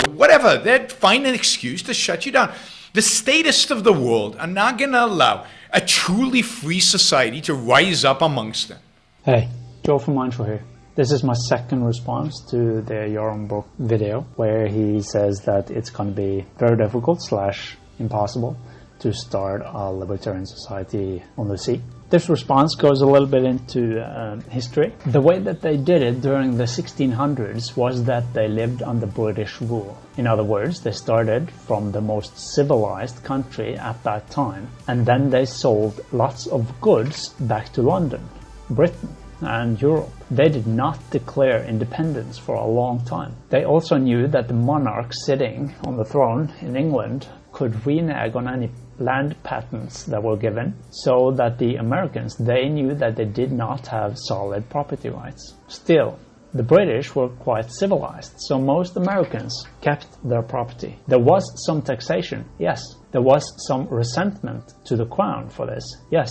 whatever. They'd find an excuse to shut you down. The statists of the world are not going to allow a truly free society to rise up amongst them. Hey, Joe from Mindful here. This is my second response to the Yaron Brook video, where he says that it's going to be very difficult / impossible to start a libertarian society on the sea. This response goes a little bit into history. The way that they did it during the 1600s was that they lived under British rule. In other words, they started from the most civilized country at that time, and then they sold lots of goods back to London, Britain, and Europe. They did not declare independence for a long time. They also knew that the monarch sitting on the throne in England could renege on any land patents that were given, so that the Americans, they knew that they did not have solid property rights. Still, the British were quite civilized, so most Americans kept their property. There was some taxation, yes. There was some resentment to the crown for this, yes.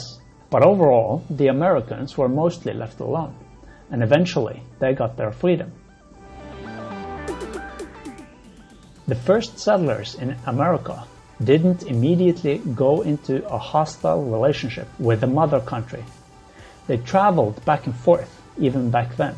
But overall, the Americans were mostly left alone, and eventually they got their freedom. The first settlers in America didn't immediately go into a hostile relationship with the mother country. They traveled back and forth, even back then.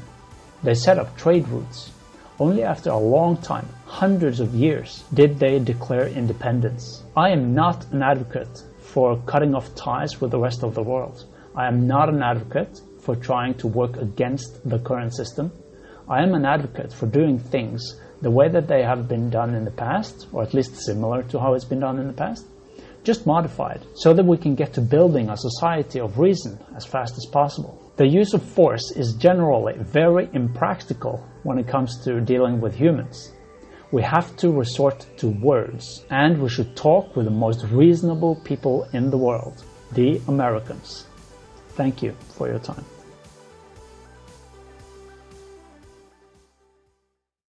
They set up trade routes. Only after a long time, hundreds of years, did they declare independence. I am not an advocate for cutting off ties with the rest of the world. I am not an advocate for trying to work against the current system. I am an advocate for doing things the way that they have been done in the past, or at least similar to how it's been done in the past, just modified, so that we can get to building a society of reason as fast as possible. The use of force is generally very impractical when it comes to dealing with humans. We have to resort to words, and we should talk with the most reasonable people in the world, the Americans. Thank you for your time.